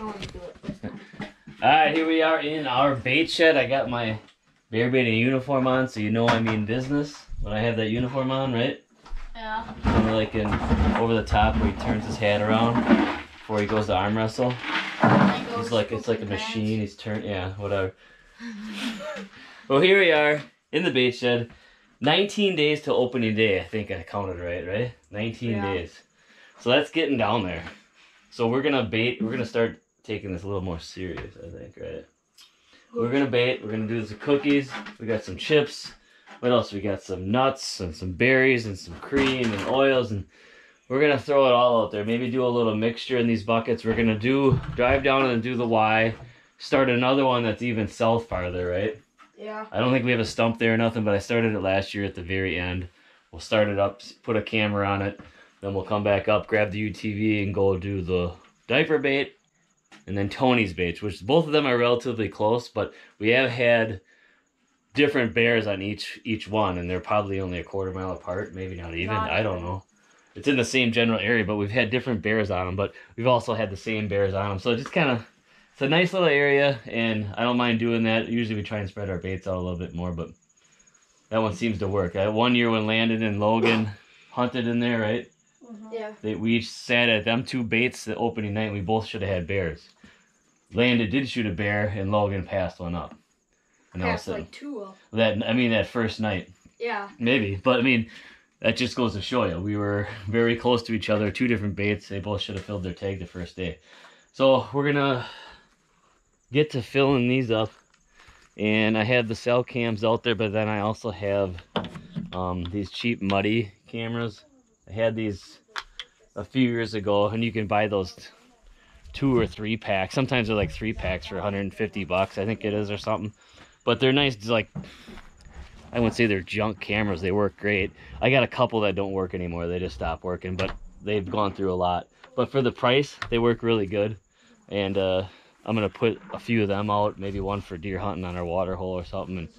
want to do it this time. Alright, here we are in our bait shed. I got my bear baiting uniform on, so you know I mean business when I have that uniform on, right? Yeah. Kind of like in over the top where he turns his hat around before he goes to arm wrestle. He's like, it's like a machine. He's turned, yeah, whatever. Well, here we are in the bait shed. 19 days till opening day. I think I counted right? 19 days. So that's getting down there. So we're gonna start taking this a little more serious, I think, right? We're gonna bait, we're gonna do some cookies, we got some chips, what else? We got some nuts and some berries and some cream and oils, and we're gonna throw it all out there. Maybe do a little mixture in these buckets. We're gonna drive down and do the Y, start another one that's even south farther, right? Yeah. I don't think we have a stump there or nothing, but I started it last year at the very end. We'll start it up, put a camera on it, then we'll come back up, grab the UTV, and go do the diaper bait, and then Tony's baits, which both of them are relatively close, but we have had different bears on each one, and they're probably only a quarter mile apart, maybe not even. I don't know. It's in the same general area, but we've had different bears on them, but we've also had the same bears on them. So it just kind of, it's a nice little area, and I don't mind doing that. Usually we try and spread our baits out a little bit more, but that one seems to work. One year when Landon and Logan hunted in there, right? Yeah. We each sat at them two baits the opening night, and we both should have had bears. Landon did shoot a bear, and Logan passed one up. And Passed like two up. That first night. Yeah. Maybe, but I mean, that just goes to show you. We were very close to each other, two different baits. They both should have filled their tag the first day. So we're gonna get to filling these up. And I have the cell cams out there, but then I also have these cheap muddy cameras. I had these a few years ago, and you can buy those 2 or 3 packs. Sometimes they're like 3 packs for 150 bucks, I think it is, or something. But they're nice, like, I wouldn't say they're junk cameras. They work great. I got a couple that don't work anymore. They just stopped working, but they've gone through a lot. But for the price, they work really good. And I'm gonna put a few of them out, maybe one for deer hunting on our water hole or something.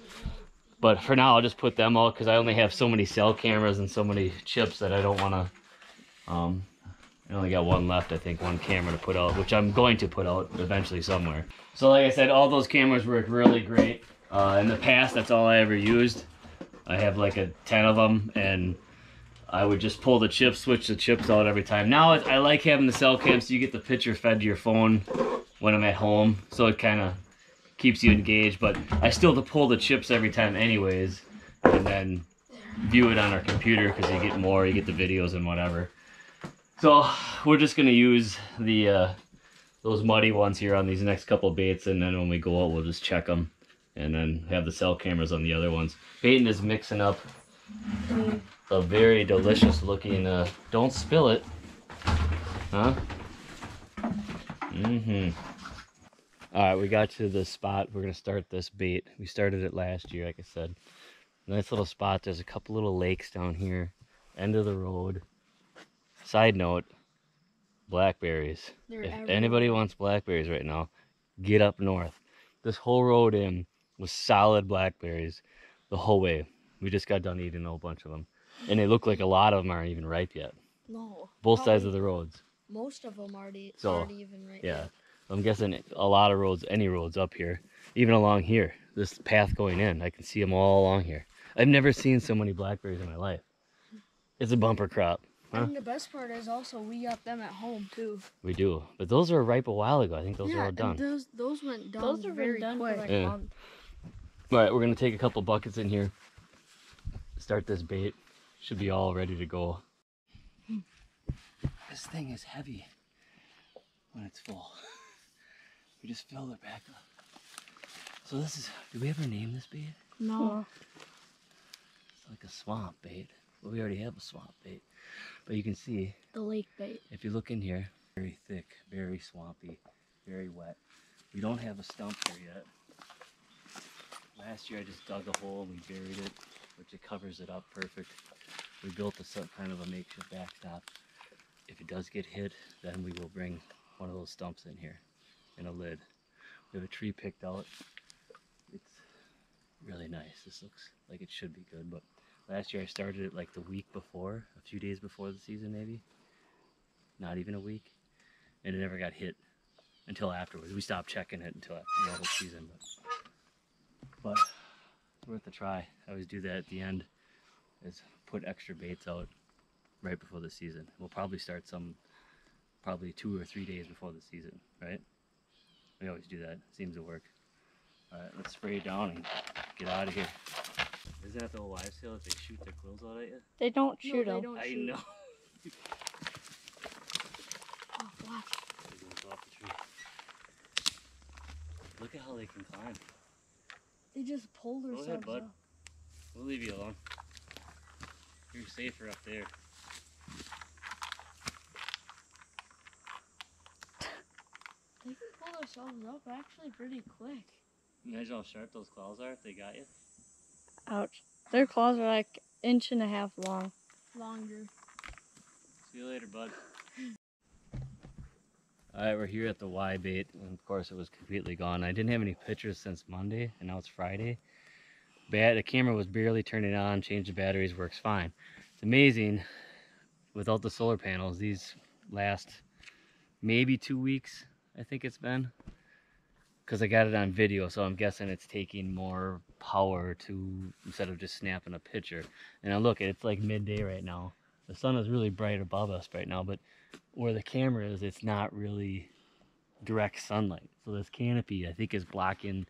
But for now, I'll just put them out because I only have so many cell cameras and so many chips that I don't want to. I only got one left, I think, one camera to put out, which I'm going to put out eventually somewhere. So like I said, all those cameras work really great. In the past, that's all I ever used. I have like 10 of them, and I would just pull the chips, switch the chips out every time. Now I like having the cell cam so you get the picture fed to your phone when I'm at home, so it kind of keeps you engaged. But I still have to pull the chips every time anyways, and then view it on our computer because you get more, you get the videos and whatever. So we're just gonna use the those muddy ones here on these next couple baits, and then when we go out, we'll just check them, and then have the cell cameras on the other ones. Peyton is mixing up a very delicious looking. Don't spill it, huh? All right, we got to the spot. We're gonna start this bait. We started it last year, like I said. Nice little spot. There's a couple little lakes down here, end of the road. Side note, blackberries. If anybody wants blackberries right now, get up north. This whole road in was solid blackberries the whole way. We just got done eating a whole bunch of them. And they look like a lot of them aren't even ripe yet. No. Both sides of the roads. Most of them aren't even ripe yeah, yet. I'm guessing a lot of roads, any roads up here, even along here, this path going in, I can see them all along here. I've never seen so many blackberries in my life. It's a bumper crop. Huh? And the best part is also we got them at home too. We do, but those were ripe a while ago. I think those are all done. Those went done very quick. For like a month. All right, we're gonna take a couple buckets in here. Start this bait. Should be all ready to go. This thing is heavy when it's full. We just filled it back up. So this is. Did we ever name this bait? No. It's like a swamp bait. Well, we already have a swamp bait. But you can see the lake bait. If you look in here, very thick, very swampy, very wet. We don't have a stump here yet. Last year I just dug a hole and we buried it, which it covers it up perfect. We built kind of a makeshift backstop. If it does get hit, then we will bring one of those stumps in here and a lid. We have a tree picked out. It's really nice. This looks like it should be good, but last year I started it like the week before, a few days before the season maybe. Not even a week. And it never got hit. until afterwards. We stopped checking it until after the whole season. But it's worth a try. I always do that at the end, is put extra baits out right before the season. We'll probably start some probably 2 or 3 days before the season, right? We always do that. Seems to work. Alright, let's spray it down and get out of here. Isn't that the old wives' tale that they shoot their quills out at you? They don't shoot them. I know. Oh, watch. They're going to fall off the tree. Look at how they can climb. They just pull themselves ahead, bud. up. We'll leave you alone. You're safer up there. They can pull themselves up actually pretty quick. Imagine how sharp those claws are if they got you. Ouch. Their claws are like 1.5 inches long. Longer. See you later, bud. Alright, we're here at the Y bait, and of course it was completely gone. I didn't have any pictures since Monday, and now it's Friday. The camera was barely turning on, changed the batteries, works fine. It's amazing, without the solar panels, these last maybe 2 weeks, I think it's been. Because I got it on video, so I'm guessing it's taking more power to, instead of just snapping a picture. And I look, it's like midday right now. The sun is really bright above us right now, but where the camera is, it's not really direct sunlight. So this canopy, I think, is blocking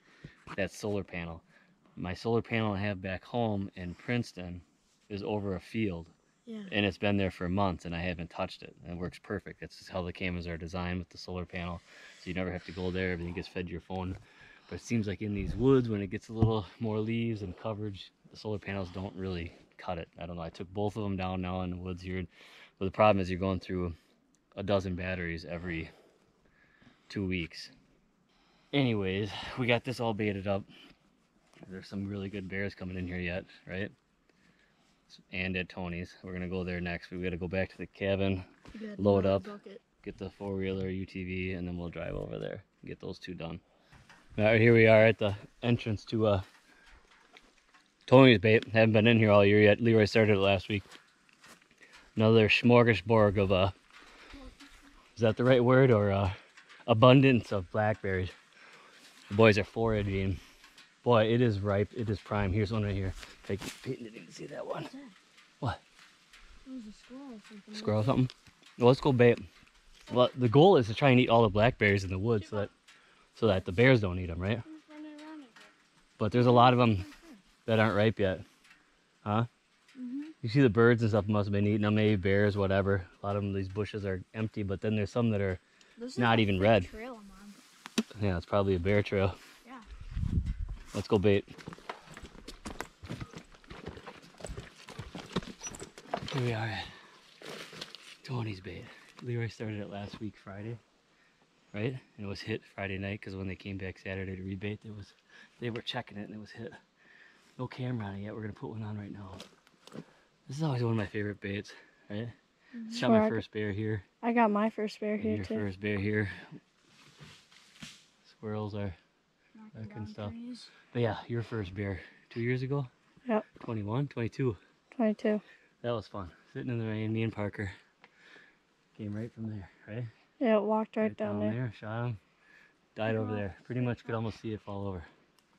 that solar panel. My solar panel I have back home in Princeton is over a field. Yeah. And it's been there for months and I haven't touched it. And it works perfect. That's just how the cameras are designed with the solar panel. So you never have to go there, everything gets fed to your phone. But it seems like in these woods, when it gets a little more leaves and coverage, the solar panels don't really cut it. I don't know, I took both of them down now in the woods here. But the problem is you're going through a dozen batteries every 2 weeks. Anyways, we got this all baited up. There's some really good bears coming in here yet, right? And at Tony's. We're gonna go there next. We gotta go back to the cabin, load up, get the 4-wheeler UTV, and then we'll drive over there and get those 2 done. All right, here we are at the entrance to Tony's bait. Haven't been in here all year yet. Leroy started it last week. Another smorgasbord of is that the right word, or abundance of blackberries. The boys are foraging. Boy, it is ripe. It is prime. Here's one right here. Hey, Peyton didn't even see that one. What? It was a squirrel or something. Squirrel something? Well, let's go bait. Well, the goal is to try and eat all the blackberries in the woods so that the bears don't eat them, right? But there's a lot of them that aren't ripe yet. Huh? You see the birds and stuff must have been eating them, maybe bears, whatever. A lot of them, these bushes are empty, but then there's some that are not even red. Trail I'm on. Yeah, it's probably a bear trail. Yeah. Let's go bait. Here we are at Tony's bait. Leroy started it last week Friday, right? And it was hit Friday night because when they came back Saturday to rebait, they were checking it and it was hit. No camera on it yet. We're gonna put one on right now. This is always one of my favorite baits, right? Shot my first bear here. I got my first bear here your too. Your first bear here. Squirrels are and stuff. But yeah, your first bear 2 years ago? Yep. 21, 22. 22. That was fun. Sitting in the rain, me and Parker came right from there, right? Yeah, it walked right down there. Shot him. Died over there. Pretty much could almost see it fall over.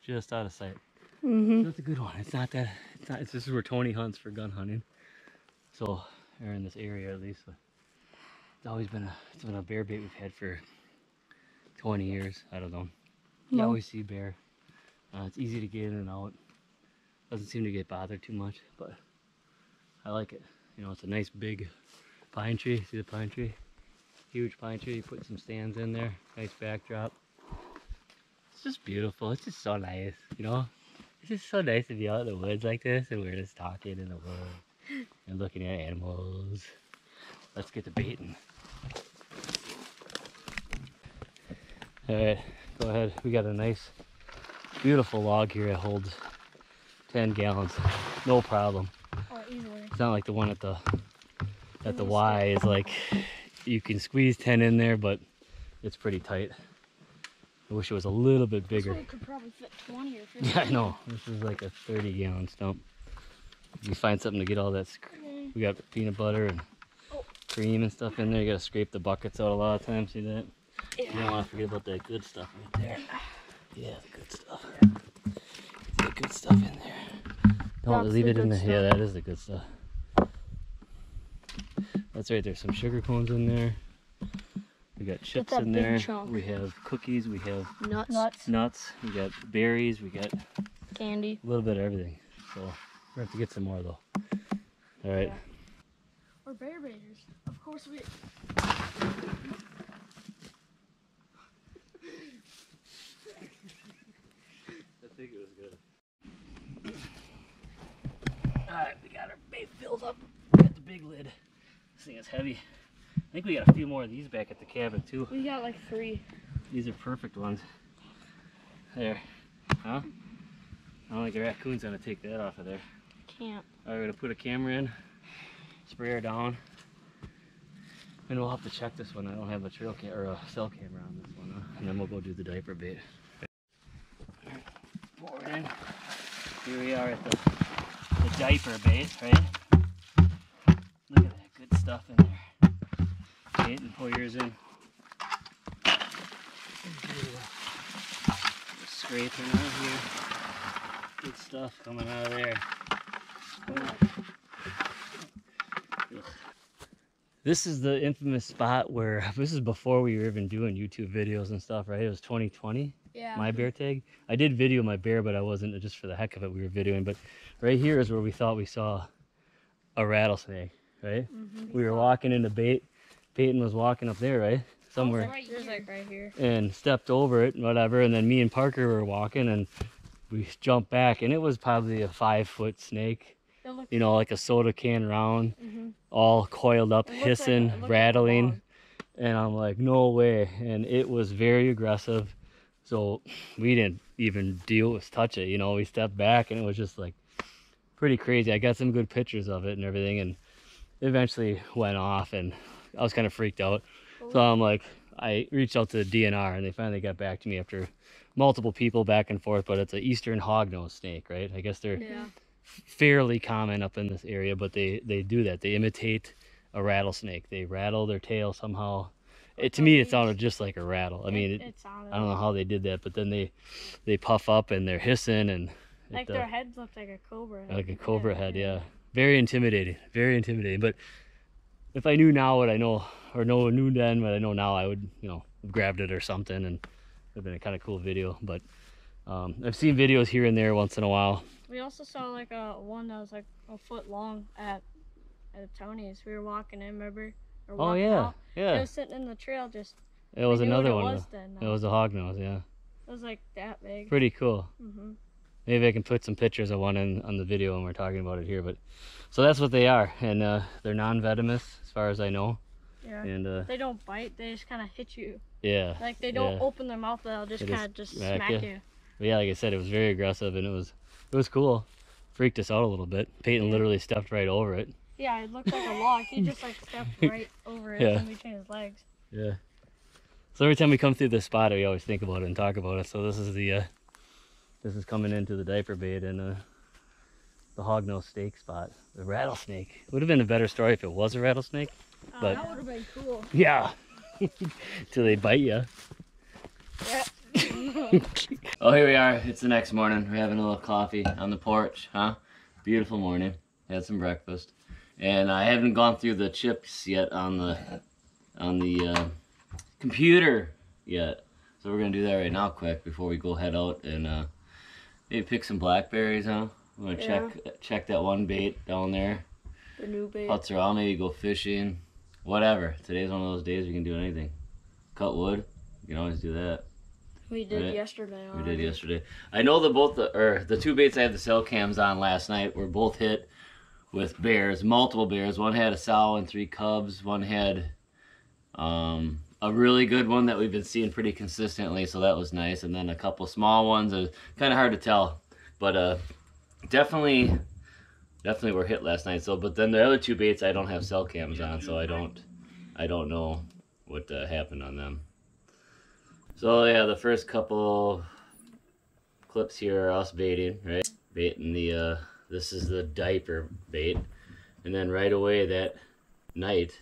Just out of sight. Mm-hmm. That's a good one. This is where Tony hunts for gun hunting. So, they're in this area at least. It's always been a bear bait we've had for 20 years. I don't know. You always see bear. It's easy to get in and out. Doesn't seem to get bothered too much, but I like it. You know, it's a nice big pine tree. See the pine tree? Huge pine tree. You put some stands in there. Nice backdrop. It's just beautiful. It's just so nice, you know? It's just so nice to be out in the woods like this and we're just talking in the woods and looking at animals. Let's get to baiting. Alright, go ahead. We got a nice, beautiful log here that holds 10 gallons. No problem. Oh, easily. It's not like the one at the Y is like, you can squeeze 10 in there, but it's pretty tight. I wish it was a little bit bigger. This one could probably fit 20 or 50. Yeah, I know. This is like a 30-gallon stump. You find something to get all that. We got peanut butter and cream and stuff in there. You gotta scrape the buckets out a lot of times. See that? You don't want to forget about that good stuff right there. Yeah, the good stuff. The good stuff in there. Don't That's leave the it in good there. Yeah, stuff. that is the good stuff. That's right there. Some sugar cones in there. We got chips that in big there. chunk. We have cookies. We have Nuts. We got berries. We got Candy. a little bit of everything. So we're gonna have to get some more though. All right. Yeah. We're bear baiters. Of course we. I think it was good. Alright, we got our bait filled up. Got the big lid. This thing is heavy. I think we got a few more of these back at the cabin too. We got like 3. These are perfect ones. There. Huh? I don't think a raccoon's gonna take that off of there. Can't. Alright, we're gonna put a camera in, spray her down, and we'll have to check this one. I don't have a trail cam or a cell camera on this one, and then we'll go do the diaper bait. Alright, pour it in. Here we are at the diaper bait, right? Look at that good stuff in there. Bait and pour yours in. Just scraping out here. Good stuff coming out of there. This is the infamous spot where, this is before we were even doing YouTube videos and stuff, right? It was 2020, Yeah. my bear tag. I did video my bear, but I wasn't just for the heck of it, we were videoing. But right here is where we thought we saw a rattlesnake, right? We were walking into bait. Peyton was walking up there, right? Somewhere. There's like right here. And stepped over it and whatever. And then me and Parker were walking and we jumped back and it was probably a 5-foot snake. It looks, You know, like a soda can round, Mm-hmm. all coiled up, It looks hissing, like a rattling. log. And I'm like, no way. And it was very aggressive. So we didn't even deal with touch it. You know, we stepped back and it was just like pretty crazy. I got some good pictures of it and everything. And it eventually went off and I was kind of freaked out. So I'm like, I reached out to the DNR and they finally got back to me after multiple people back and forth. But it's an eastern hognose snake, right? I guess they're Yeah. fairly common up in this area, but they do that. They imitate a rattlesnake. They rattle their tail somehow. To me, it sounded just like a rattle. I mean, it sounded I don't know how they did that, but then they puff up and they're hissing and like their heads looked like a cobra head. like a cobra head. Yeah, very intimidating. Very intimidating. But if I knew now what I know, or knew then what I know now, I would, you know, have grabbed it or something, and it would have been a kind of cool video. But I've seen videos here and there once in a while. We also saw like one that was like a foot long at Tony's. We were walking in, remember? Or Oh walking yeah, out. It yeah. was sitting in the trail. Just It was we knew what another it one. was then, It was a hognose. Yeah, It was like that big. pretty cool. Mhm. Maybe I can put some pictures of one on the video when we're talking about it here. But so that's what they are, and they're non-venomous as far as I know. Yeah. And They don't bite. They just kind of hit you. yeah, Like they don't Yeah. open their mouth. They'll just They kind of just just smack smack you. you. but yeah, like I said, it was very aggressive, and it was cool. Freaked us out a little bit. Peyton literally stepped right over it. Yeah, it looked like a log. He just like stepped right over it Yeah. in between his legs. Yeah. So every time we come through this spot, we always think about it and talk about it. So this is this is coming into the diaper bait and the hognose snake spot, the rattlesnake. Would have been a better story if it was a rattlesnake. But That would have been cool. yeah, till they bite you. Yeah. Oh, here we are. It's the next morning. We're having a little coffee on the porch, huh? Beautiful morning. Had some breakfast, and I haven't gone through the chips yet on the computer yet. So we're gonna do that right now, quick, before we go head out and maybe pick some blackberries, huh? I'm gonna check that one bait down there. The new bait. Putz around, maybe go fishing, whatever. Today's one of those days we can do anything. Cut wood, you can always do that. We did Right. yesterday. We Already. did yesterday. I know the two baits I had the cell cams on last night were both hit with bears, multiple bears. One had a sow and 3 cubs. One had a really good one that we've been seeing pretty consistently, so that was nice. And then a couple small ones. Kind of hard to tell, but definitely were hit last night. So, but then the other 2 baits I don't have cell cams on, so I don't know what happened on them. So yeah, the first couple clips here are us baiting, right? Baiting this is the diaper bait. And then right away that night,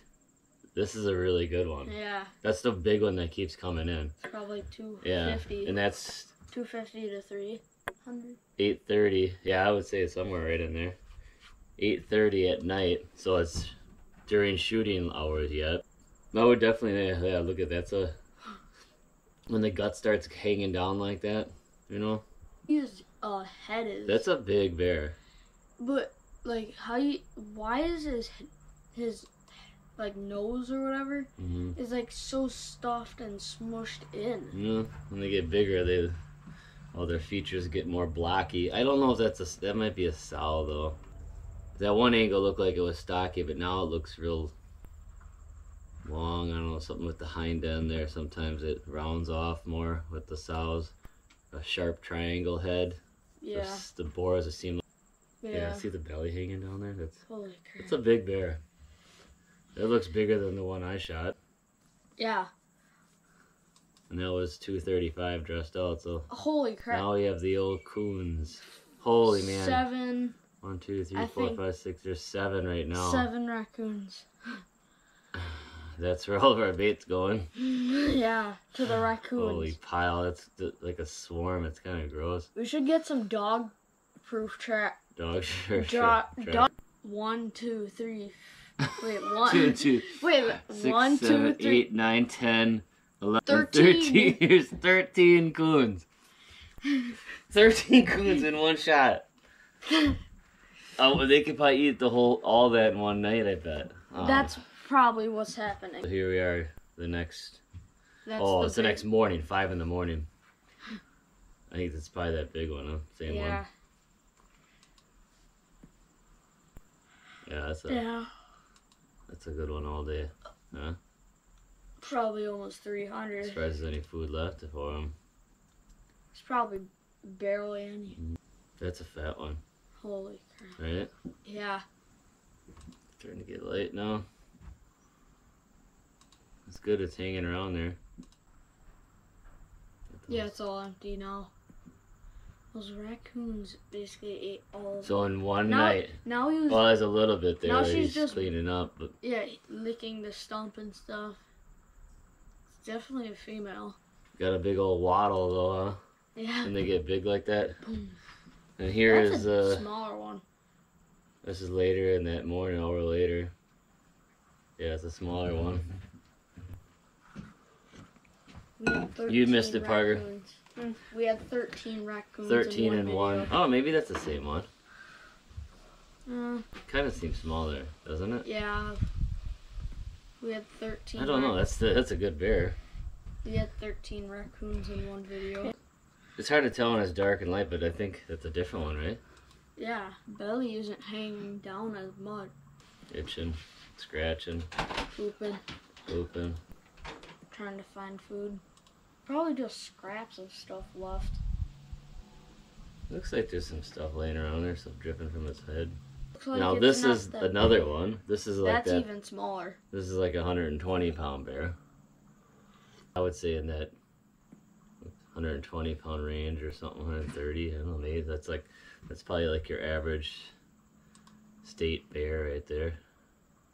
This is a really good one. Yeah. That's the big one that keeps coming in. It's probably 250. Yeah, and that's 250 to 300. 8:30. Yeah, I would say it's somewhere right in there. 8:30 at night, so it's during shooting hours yet. I would definitely, yeah, look at that. So when the gut starts hanging down like that, you know? His head is. That's a big bear. But like, why is his like nose or whatever is like so stuffed and smushed in? You know, when they get bigger, all their features get more blocky. I don't know if that might be a sow though. That one angle looked like it was stocky, but now it looks real long. I don't know, something with the hind end there. Sometimes it rounds off more with the sows. A sharp triangle head. Yeah. The boars, it seemed like. Yeah, see the belly hanging down there? Holy crap. It's a big bear. It looks bigger than the one I shot. Yeah. And that was 235 dressed out, so. Holy crap. Now we have the old coons. Holy man. 7. 1, 2, 3, 4, 5, 6. There's 7 right now. 7 raccoons. That's where all of our bait's going. Yeah, to the raccoons. Holy pile. That's like a swarm. It's kind of gross. We should get some dog-proof trap. Dog, sure. 1, 2, 3. Wait, 1. 2, 2. Wait, 6, 1, 7, 2, 3. 8, 9, 10, 11, 13. 13. Here's 13 coons. 13 coons in one shot. Oh, they could probably eat all that in one night, I bet. That's probably what's happening. So here we are, the next. That's It's the next morning, 5 in the morning. I think that's probably that big one, huh? Same one. Yeah. Yeah, that's a good one all day. Huh? Probably almost 300. Surprised there's any food left for them. It's probably barely any. That's a fat one. Holy crap. Right? Yeah. Starting to get light now. It's good it's hanging around there. Yeah, it's all empty now. Those raccoons basically ate all. So in one night. Now he was. Well, there's a little bit there. Now she's He's just cleaning up, but yeah, licking the stump and stuff. It's definitely a female. got a big old waddle though, huh? Yeah. When they get big like that. Boom. And here That's is a smaller one. This is later in that morning, an hour later. Yeah, it's a smaller one. We had 13 You missed it, Parker. raccoons. We had 13 raccoons. 13 in and one. one. Oh, maybe that's the same one. Video. Kind of seems smaller, doesn't it? Yeah. We had 13. I don't know. That's a good bear. We had 13 raccoons in one video. It's hard to tell when it's dark and light, but I think that's a different one, right? Yeah, belly isn't hanging down as much. Itching, scratching, Pooping, trying to find food. Probably just scraps of stuff left. Looks like there's some stuff laying around there, stuff dripping from its head. Looks like Now it's this not is that another big. one. This is like That's that. even smaller. This is like a 120-pound bear. I would say in that 120-pound range or something, 130. I don't know, maybe that's probably like your average state bear right there.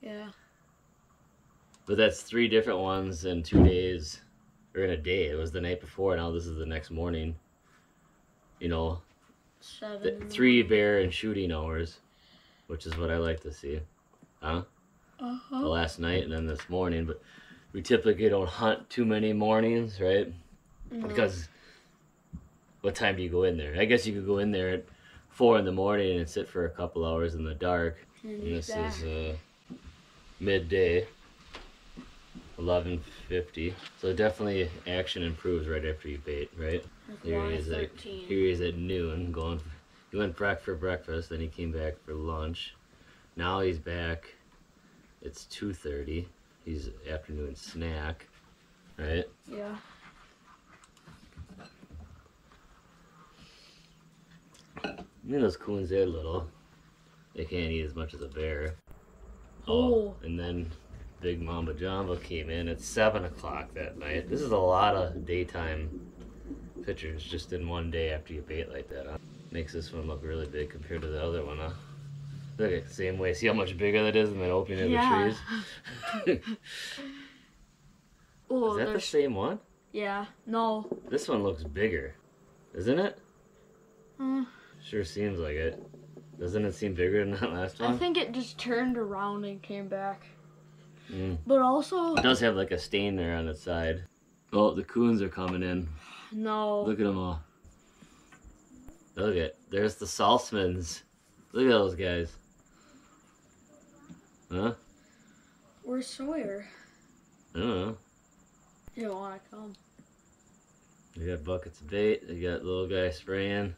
Yeah. But that's 3 different ones in 2 days, or in a day. It was the night before. Now this is the next morning. You know, 7. 3 bear and shooting hours, which is what I like to see, huh? The last night and then this morning, but we typically don't hunt too many mornings, right? No. Because what time do you go in there? I guess you could go in there at 4 in the morning and sit for a couple hours in the dark. And And this back. is midday, 11:50. So definitely action improves right after you bait, right? That's Here why he is at 13. here he is at noon going. He went back for breakfast, then he came back for lunch. Now he's back. It's 2:30. He's afternoon snack, right? Yeah. I mean, those coons, they're little. They can't eat as much as a bear. Oh. And then Big Mamba Jamba came in at 7 o'clock that night. This is a lot of daytime pictures just in one day after you bait like that, huh? Makes this one look really big compared to the other one, huh? Look at the same way. See how much bigger that is than that opening of the trees? Oh, is that the same one? Yeah. No. This one looks bigger, isn't it? Sure seems like it. Doesn't it seem bigger than that last one? I think it just turned around and came back. But also... It does have like a stain there on its side. Oh, the coons are coming in. No. Look at them all. Look at, there's the Saltzmans. Look at those guys. Huh? Where's Sawyer? I don't know. You don't want to come. They got buckets of bait. They got little guy spraying.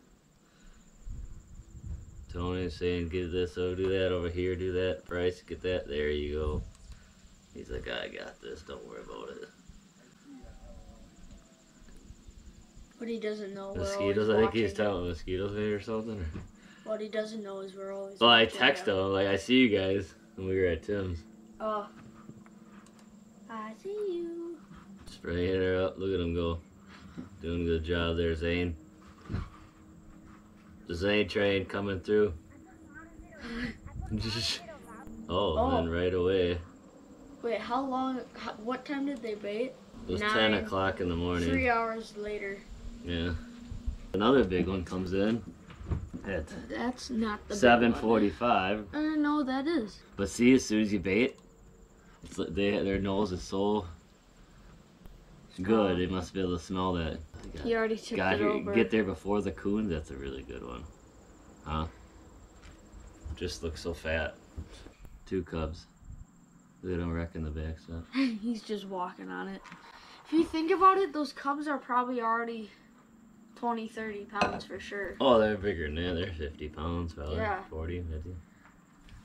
Tony's saying, get this, oh, do that over here, do that. Bryce, get that. There you go. He's like, I got this. Don't worry about it. What he doesn't know, Mosquitoes? I think he's talking about mosquitoes maybe or something. What he doesn't know is we're always. Well, I text him, like, I see you guys when we were at Tim's. Oh. I see you. Spraying her up. Look at him go. Doing a good job there, Zane. The Zane train coming through. Oh, and then right away. Wait, how long? What time did they bait? It was 10 o'clock in the morning. 3 hours later. Yeah. Another big one comes in at That's not the 7:45. No, that is. But see, as soon as you bait, it's like their nose is so good. They must be able to smell that. He already tipped it over. Get there before the coon. That's a really good one. Huh? Just looks so fat. 2 cubs. Look at him wrecking the backstop. He's just walking on it. If you think about it, those cubs are probably already 20, 30 pounds for sure. Oh, they're bigger than that. They're 50 pounds, probably. Yeah. 40, 50.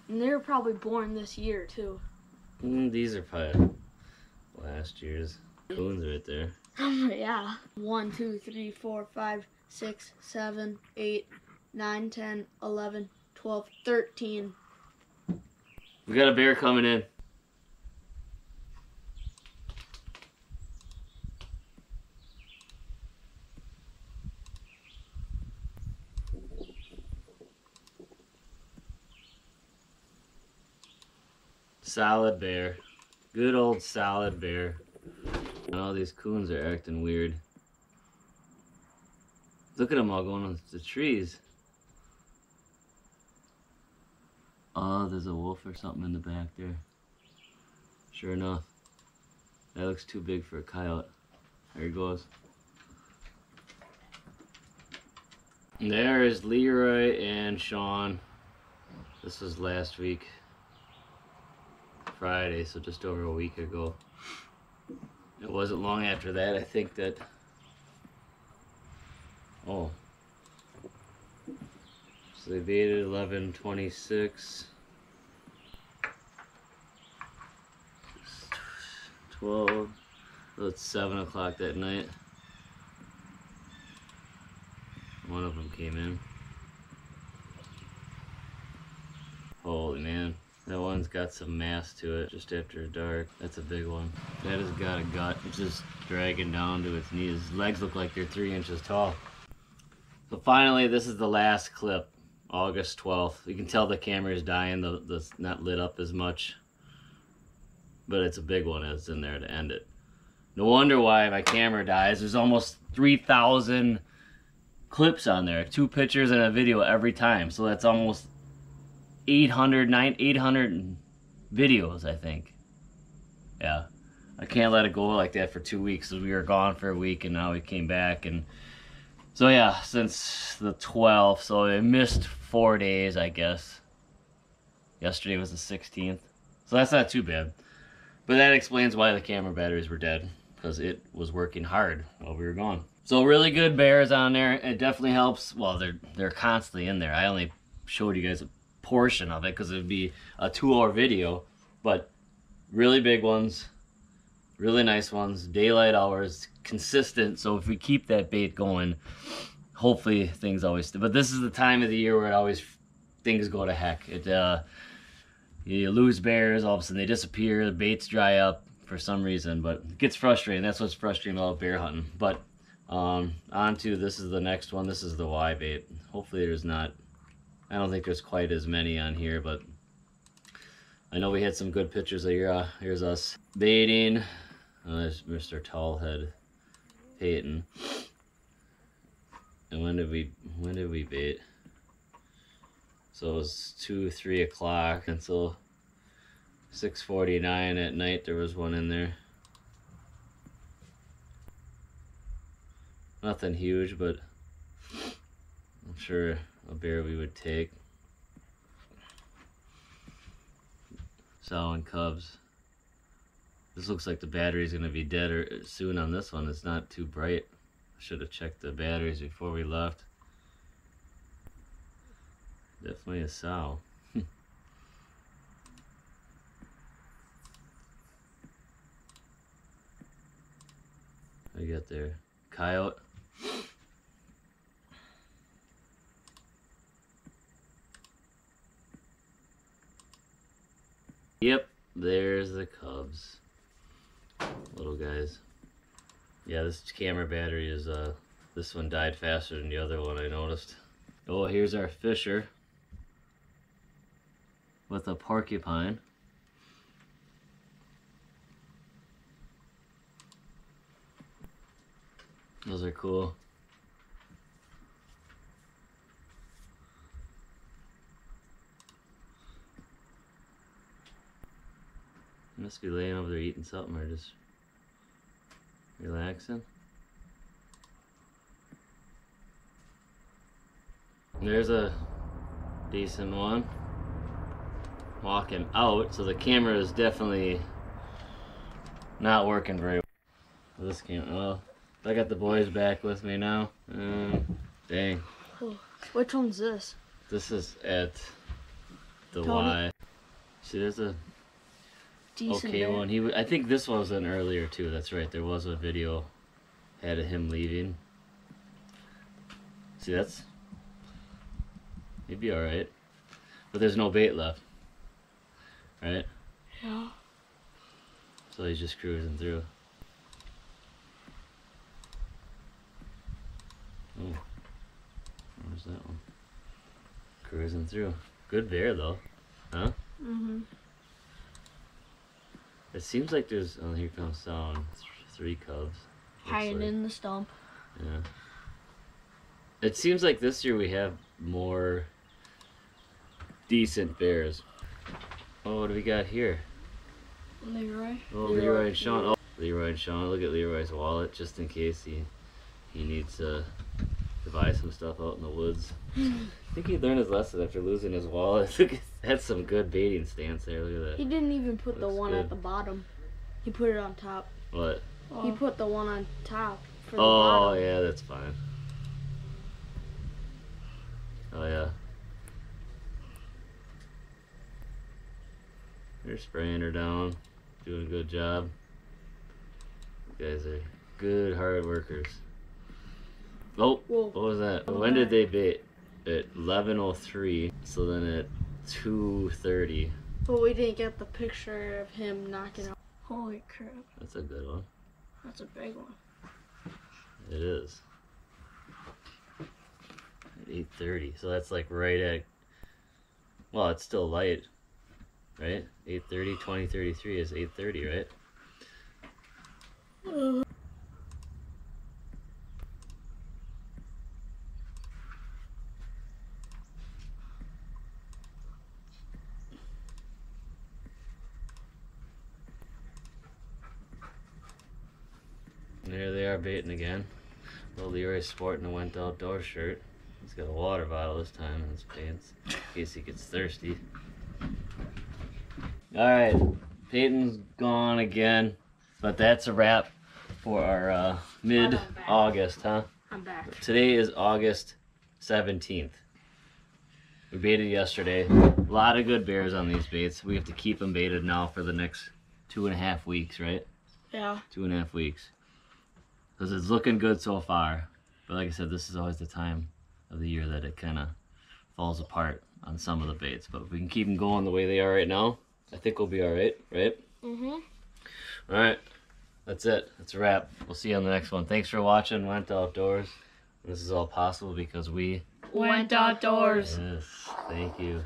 And they were probably born this year, too. These are probably last year's. Coons right there. Yeah. 1, 2, 3, 4, 5, 6, 7, 8, 9, 10, 11, 12, 13. We got a bear coming in. Solid bear. Good old solid bear. And all these coons are acting weird. Look at them all going on the trees. Oh, there's a wolf or something in the back there. Sure enough. That looks too big for a coyote. There he goes. And there is Leroy and Sean. This was last week. Friday, so just over a week ago. It wasn't long after that, I think that... Oh. So they baited 11:26. 12. So it's 7 o'clock that night. One of them came in. Holy man. That one's got some mass to it just after dark. That's a big one. That has got a gut. It's just dragging down to its knees. His legs look like they're 3 inches tall. So finally, this is the last clip. August 12th. You can tell the camera is dying. The not lit up as much. But it's a big one that's in there to end it. No wonder why my camera dies. There's almost 3,000 clips on there. 2 pictures and a video every time. So that's almost 800 videos, I think. Yeah. I can't let it go like that for 2 weeks. So we were gone for a week and now we came back. And so yeah, since the 12th. So I missed 4 days, I guess. Yesterday was the 16th. So that's not too bad. But that explains why the camera batteries were dead. Because it was working hard while we were gone. So really good bears on there. It definitely helps. Well, they're constantly in there. I only showed you guys a portion of it because it would be a 2-hour video. But really big ones. Really nice ones. Daylight hours. Consistent. So if we keep that bait going, hopefully things always... But this is the time of the year where it always... Things go to heck. You lose bears, all of a sudden they disappear, the baits dry up for some reason, but it gets frustrating. That's what's frustrating about bear hunting. But on to, this is the next one. This is the Y bait. Hopefully there's not... I don't think there's quite as many on here, but I know we had some good pictures of your, here's us baiting. There's Mr. Tallhead Peyton. And when did we bait? So it was 2, 3 o'clock until 6:49 at night. There was one in there. Nothing huge, but I'm sure a bear we would take. Sow and cubs. This looks like the battery's gonna be dead or soon on this one. It's not too bright. Should have checked the batteries before we left. Definitely a sow. What you got there? Coyote? Yep, there's the cubs. Little guys. Yeah, this camera battery is, this one died faster than the other one, I noticed. Oh, here's our fisher with a porcupine. Those are cool. Must be laying over there eating something or just relaxing. There's a decent one. Walking out, so the camera is definitely not working very well. This camera, well, I got the boys back with me now. Dang. Oh, which one's this? This is at the Tony? Y. See, there's a Decent okay bear. one. I think this was an earlier too. That's right. There was a video had of him leaving. See, he'd be all right, but there's no bait left, right? Yeah. So he's just cruising through. Oh, where's that one? Cruising through. Good bear though, huh? Mhm. It seems like there's. Oh, here comes sound. 3 cubs. Hiding like. in the stump. Yeah. It seems like this year we have more decent bears. Oh, what do we got here? Leroy. Oh, Leroy and Sean. Oh, Leroy and Sean. Look at Leroy's wallet, just in case he needs to buy some stuff out in the woods. I think he learned his lesson after losing his wallet. That's some good baiting stance there. Look at that. He didn't even put the Looks one good. at the bottom. He put it on top. What? He put the one on top for the Oh, bottom. yeah, that's fine. Oh, yeah. They're spraying her down. Doing a good job. You guys are good hard workers. Oh, Whoa. what was that? When did they bait? At 11:03. So then at 2:30. But we didn't get the picture of him knocking out. Holy crap. That's a good one. That's a big one. It is. At 8:30. So that's like right at. Well, it's still light, right? 8:30, 20:33 is 8:30, right? There they are baiting again. Little Leroy's sporting a went outdoor shirt. He's got a water bottle this time in his pants in case he gets thirsty. Alright, Peyton's gone again. But that's a wrap for our mid-August, huh? I'm back. Today is August 17th. We baited yesterday. A lot of good bears on these baits. We have to keep them baited now for the next 2.5 weeks, right? Yeah. 2.5 weeks. Because it's looking good so far. But like I said, this is always the time of the year that it kind of falls apart on some of the baits. But if we can keep them going the way they are right now, I think we'll be alright, right? Mm-hmm. Alright. That's it. That's a wrap. We'll see you on the next one. Thanks for watching Went Outdoors. This is all possible because we went outdoors. Yes, thank you.